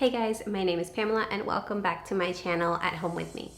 Hey guys, my name is Pamela and welcome back to my channel At Home With Me.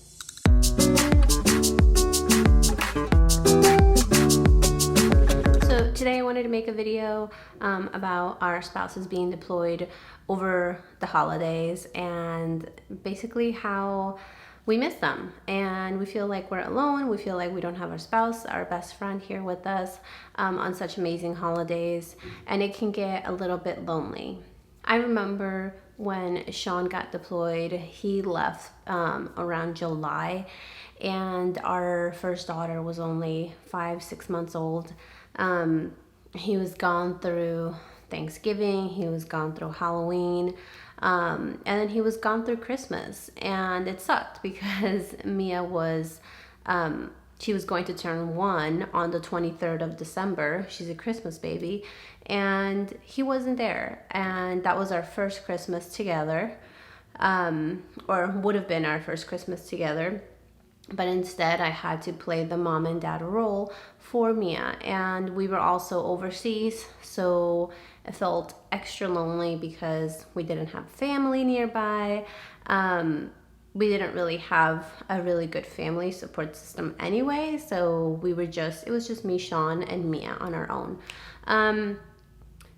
So today I wanted to make a video about our spouses being deployed over the holidays and basically how we miss them and we feel like we're alone. We feel like we don't have our spouse, our best friend here with us on such amazing holidays, and it can get a little bit lonely. I remember when Sean got deployed, he left around July, and our first daughter was only 5-6 months old. He was gone through Thanksgiving, he was gone through Halloween, and then he was gone through Christmas, and it sucked because Mia was she was going to turn 1 on the 23rd of December. She's a Christmas baby, and he wasn't there. And that was our first Christmas together, or would have been our first Christmas together. But instead, I had to play the mom and dad role for Mia. And we were also overseas, so it felt extra lonely because we didn't have family nearby. We didn't really have a really good family support system anyway, so it was just me, Sean, and Mia on our own.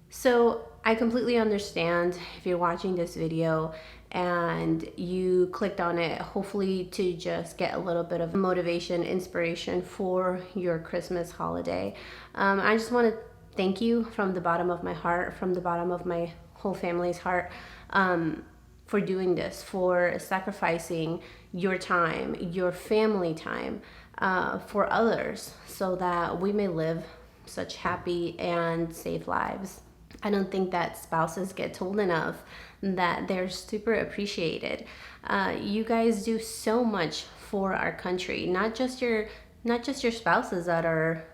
So I completely understand if you're watching this video and you clicked on it, hopefully to just get a little bit of motivation, inspiration for your Christmas holiday. I just want to thank you from the bottom of my heart, from the bottom of my whole family's heart, for doing this, for sacrificing your time, your family time, for others so that we may live such happy and safe lives. I don't think that spouses get told enough that they're super appreciated. You guys do so much for our country, not just your spouses that are,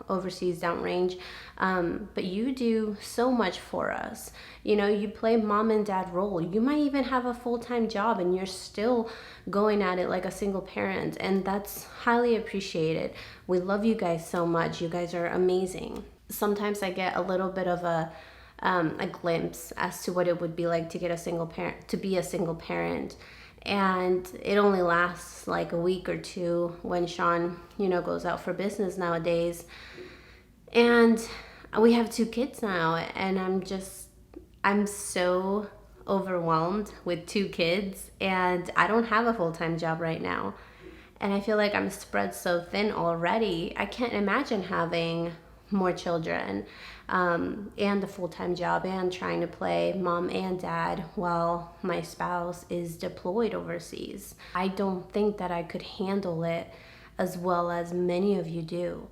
overseas, downrange, but you do so much for us. You play mom and dad role. You might even have a full-time job and you're still going at it like a single parent, and that's highly appreciated. We love you guys so much. You guys are amazing. Sometimes I get a little bit of a glimpse as to what it would be like to be a single parent. And it only lasts like a week or two when Sean, goes out for business nowadays. And we have 2 kids now, and I'm so overwhelmed with 2 kids, and I don't have a full-time job right now. And I feel like I'm spread so thin already. I can't imagine having more children and a full-time job and trying to play mom and dad while my spouse is deployed overseas. I don't think that I could handle it as well as many of you do.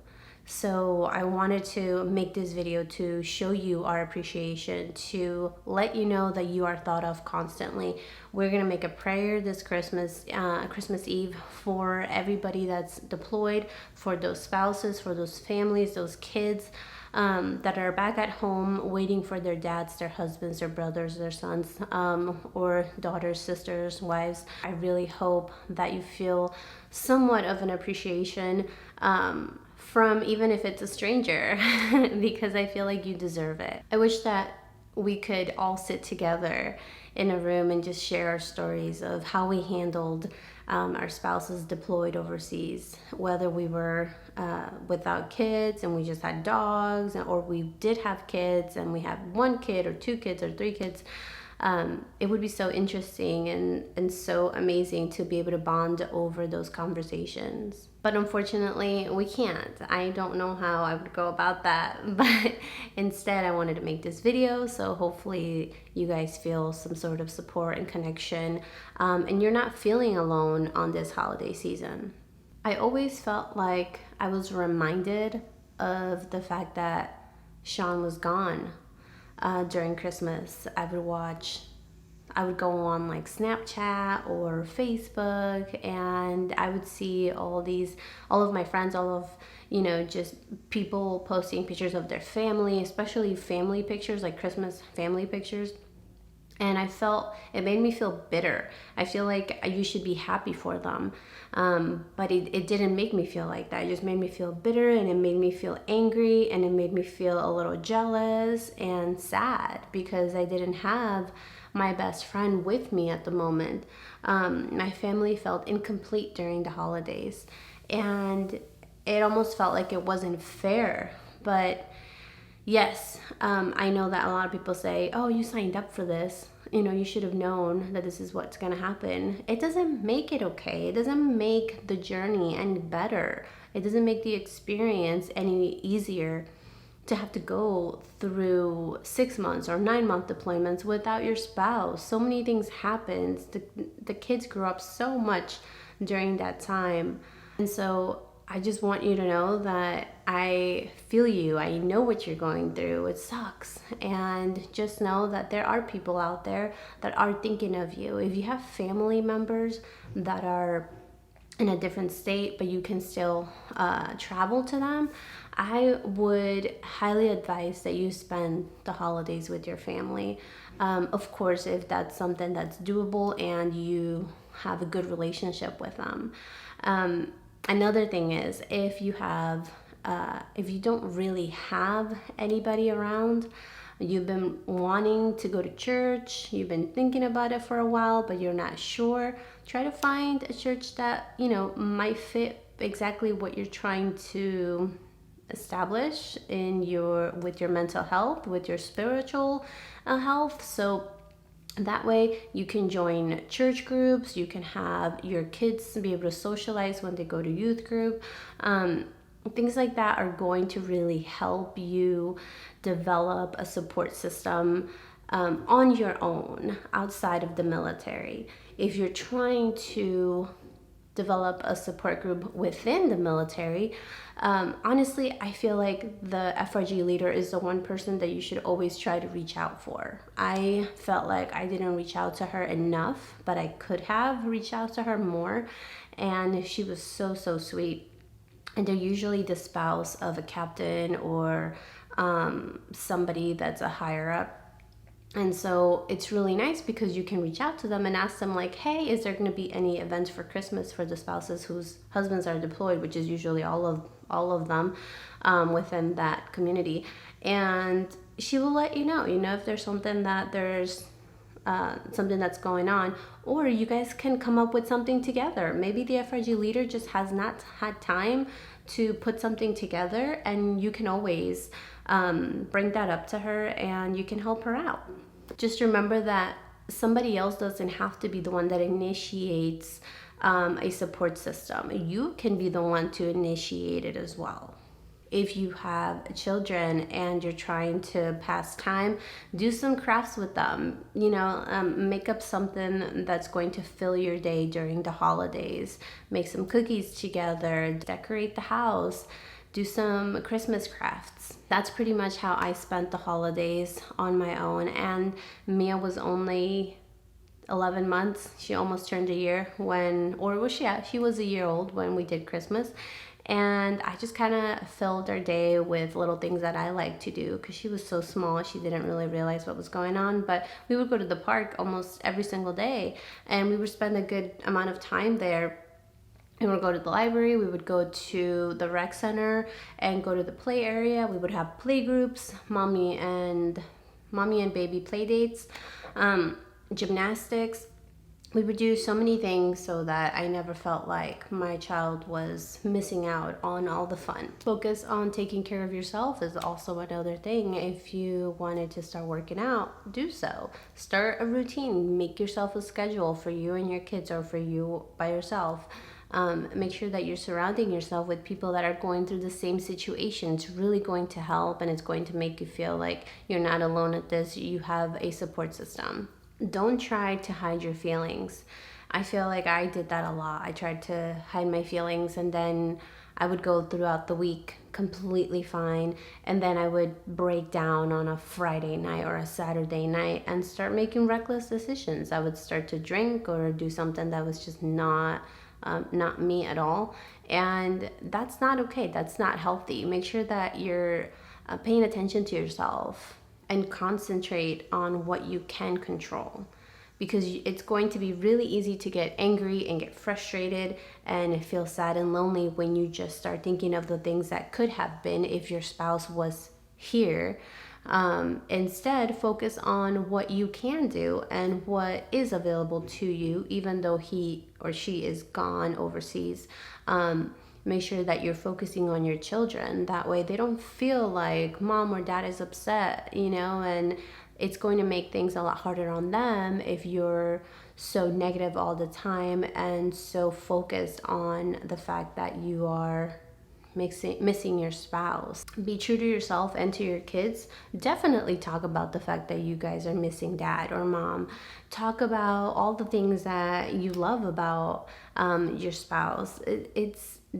So I wanted to make this video to show you our appreciation, to let you know that you are thought of constantly. We're gonna make a prayer this Christmas Eve for everybody that's deployed, for those spouses, for those families, those kids that are back at home waiting for their dads, their husbands, their brothers, their sons, or daughters, sisters, wives. I really hope that you feel somewhat of an appreciation from, even if it's a stranger, because I feel like you deserve it. I wish that we could all sit together in a room and just share our stories of how we handled our spouses deployed overseas, whether we were without kids and we just had dogs, or we did have kids and we had 1 kid or 2 kids or 3 kids. It would be so interesting and so amazing to be able to bond over those conversations. But unfortunately, we can't. I don't know how I would go about that, but instead I wanted to make this video, so hopefully you guys feel some sort of support and connection, and you're not feeling alone on this holiday season. I always felt like I was reminded of the fact that Sean was gone. During Christmas, I would go on like Snapchat or Facebook, and I would see all of my friends, just people posting pictures of their family, especially family pictures, like Christmas family pictures. And it made me feel bitter. I feel like you should be happy for them. But it didn't make me feel like that. It just made me feel bitter, and it made me feel angry, and it made me feel a little jealous and sad because I didn't have my best friend with me at the moment. My family felt incomplete during the holidays, and it almost felt like it wasn't fair. But yes, I know that a lot of people say, oh, you signed up for this. You know, you should have known that this is what's going to happen. It doesn't make it okay. It doesn't make the journey any better. It doesn't make the experience any easier to have to go through 6 months or 9 month deployments without your spouse. So many things happen. The kids grew up so much during that time. And so I just want you to know that I feel you. I know what you're going through. It sucks. And just know that there are people out there that are thinking of you. If you have family members that are in a different state, but you can still travel to them, I would highly advise that you spend the holidays with your family. Of course, if that's something that's doable and you have a good relationship with them. Another thing is if you don't really have anybody around, you've been wanting to go to church, you've been thinking about it for a while, but you're not sure, try to find a church that, might fit exactly what you're trying to establish with your mental health, with your spiritual health. So that way you can join church groups, you can have your kids be able to socialize when they go to youth group. Things like that are going to really help you develop a support system on your own outside of the military. If you're trying to develop a support group within the military, honestly, I feel like the FRG leader is the one person that you should always try to reach out for. I felt like I didn't reach out to her enough, but I could have reached out to her more, and she was so, so sweet. And they're usually the spouse of a captain or somebody that's a higher up. And so it's really nice because you can reach out to them and ask them like, hey, is there going to be any events for Christmas for the spouses whose husbands are deployed, which is usually all of them within that community. And she will let you know, if there's something that's going on, or you guys can come up with something together. Maybe the FRG leader just has not had time to put something together, and you can always bring that up to her and you can help her out. Just remember that somebody else doesn't have to be the one that initiates a support system. You can be the one to initiate it as well. If you have children and you're trying to pass time, do some crafts with them. Make up something that's going to fill your day during the holidays. Make some cookies together, decorate the house, do some Christmas crafts. That's pretty much how I spent the holidays on my own. And Mia was only 11 months. She almost turned a year she was a year old when we did Christmas. And I just kind of filled our day with little things that I like to do because she was so small. She didn't really realize what was going on. But we would go to the park almost every single day, and we would spend a good amount of time there. We would go to the library, we would go to the rec center and go to the play area. We would have play groups, mommy and baby play dates, gymnastics. We would do so many things so that I never felt like my child was missing out on all the fun. Focus on taking care of yourself is also another thing. If you wanted to start working out, do so. Start a routine. Make yourself a schedule for you and your kids, or for you by yourself. Make sure that you're surrounding yourself with people that are going through the same situation. It's really going to help, and it's going to make you feel like you're not alone at this. You have a support system. Don't try to hide your feelings. I feel like I did that a lot. I tried to hide my feelings, and then I would go throughout the week completely fine, and then I would break down on a Friday night or a Saturday night and start making reckless decisions. I would start to drink or do something that was just not me at all, and that's not okay. That's not healthy. Make sure that you're paying attention to yourself and concentrate on what you can control, because it's going to be really easy to get angry and get frustrated and feel sad and lonely when you just start thinking of the things that could have been if your spouse was here. Instead, focus on what you can do and what is available to you, even though he or she is gone overseas. Make sure that you're focusing on your children. That way they don't feel like mom or dad is upset, and it's going to make things a lot harder on them if you're so negative all the time and so focused on the fact that you are missing your spouse. Be true to yourself and to your kids. Definitely talk about the fact that you guys are missing dad or mom. Talk about all the things that you love about your spouse.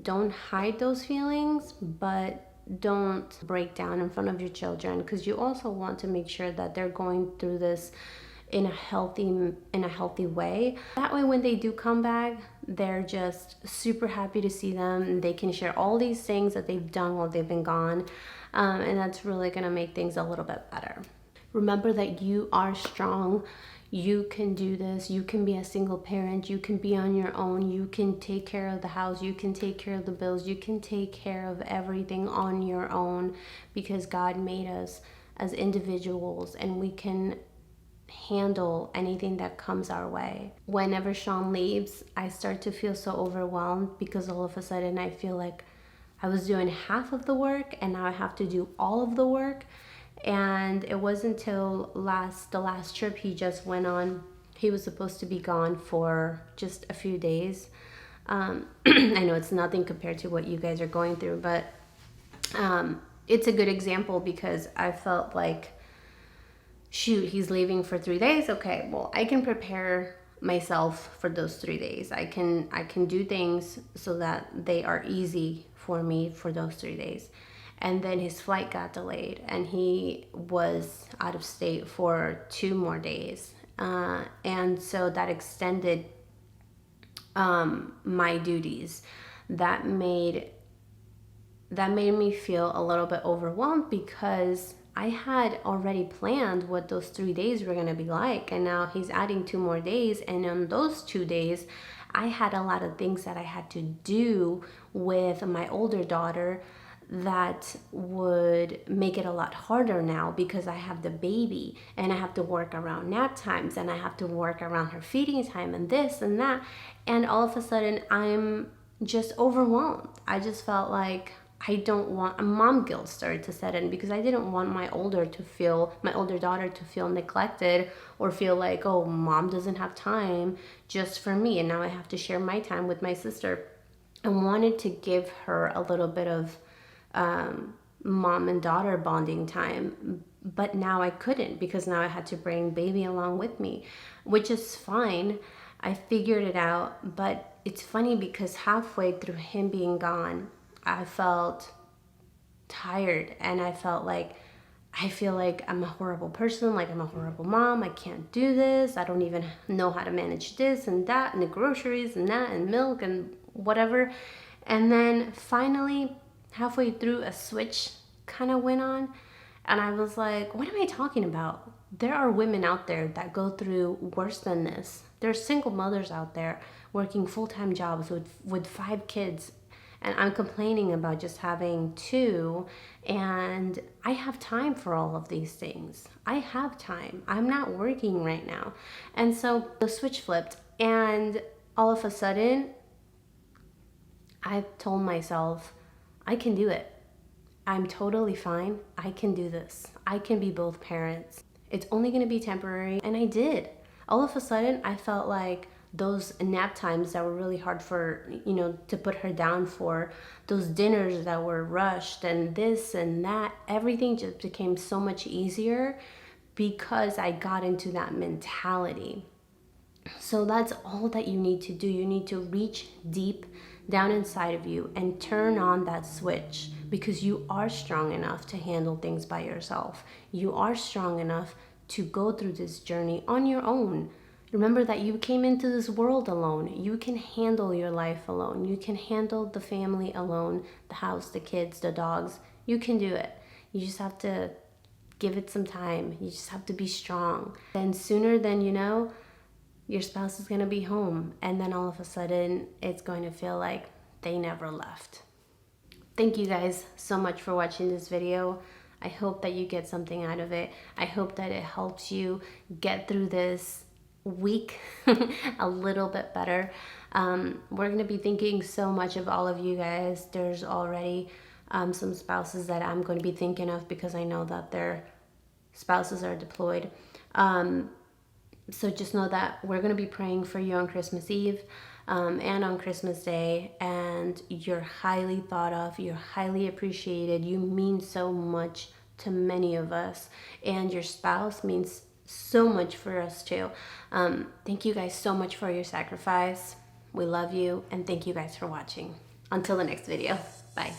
Don't hide those feelings, but don't break down in front of your children, because you also want to make sure that they're going through this in a healthy way. That way when they do come back, they're just super happy to see them. They can share all these things that they've done while they've been gone, and that's really gonna make things a little bit better. Remember that you are strong. You can do this. You can be a single parent. You can be on your own. You can take care of the house. You can take care of the bills. You can take care of everything on your own, because God made us as individuals and we can handle anything that comes our way. Whenever Sean leaves, I start to feel so overwhelmed, because all of a sudden I feel like I was doing half of the work and now I have to do all of the work. And it wasn't until the last trip he just went on, he was supposed to be gone for just a few days. I know it's nothing compared to what you guys are going through, but it's a good example, because I felt like, shoot, he's leaving for 3 days. Okay, well, I can prepare myself for those 3 days. I can do things so that they are easy for me for those 3 days. And then his flight got delayed and he was out of state for 2 more days. And so that extended my duties. That made me feel a little bit overwhelmed, because I had already planned what those 3 days were going to be like. And now he's adding 2 more days. And on those 2 days, I had a lot of things that I had to do with my older daughter that would make it a lot harder now, because I have the baby and I have to work around nap times and I have to work around her feeding time and this and that. And all of a sudden I'm just overwhelmed. I just felt like I don't want, a mom guilt started to set in, because I didn't want my older daughter to feel neglected or feel like, oh, mom doesn't have time just for me and now I have to share my time with my sister. I wanted to give her a little bit of mom and daughter bonding time, but now I couldn't, because now I had to bring baby along with me, which is fine. I figured it out. But it's funny, because halfway through him being gone, I felt tired and I felt like, I feel like I'm a horrible person, like I'm a horrible mom. I can't do this. I don't even know how to manage this and that and the groceries and that and milk and whatever. And then finally, halfway through, a switch kind of went on and I was like, what am I talking about? There are women out there that go through worse than this. There's single mothers out there working full-time jobs with 5 kids, and I'm complaining about just having 2, and I have time for all of these things. I have time. I'm not working right now. And so the switch flipped, and all of a sudden I told myself, I can do it. I'm totally fine. I can do this. I can be both parents. It's only going to be temporary. And I did. All of a sudden, I felt like those nap times that were really hard for, to put her down for, those dinners that were rushed and this and that, everything just became so much easier because I got into that mentality. So that's all that you need to do. You need to reach deep down inside of you and turn on that switch, because you are strong enough to handle things by yourself. You are strong enough to go through this journey on your own. Remember that you came into this world alone. You can handle your life alone. You can handle the family alone, the house, the kids, the dogs. You can do it. You just have to give it some time. You just have to be strong. Then sooner than you know, your spouse is going to be home, and then all of a sudden it's going to feel like they never left. Thank you guys so much for watching this video. I hope that you get something out of it. I hope that it helps you get through this week a little bit better. We're going to be thinking so much of all of you guys. There's already some spouses that I'm going to be thinking of because I know that their spouses are deployed. So just know that we're going to be praying for you on Christmas Eve and on Christmas Day. And you're highly thought of. You're highly appreciated. You mean so much to many of us. And your spouse means so much for us too. Thank you guys so much for your sacrifice. We love you. And thank you guys for watching. Until the next video. Bye.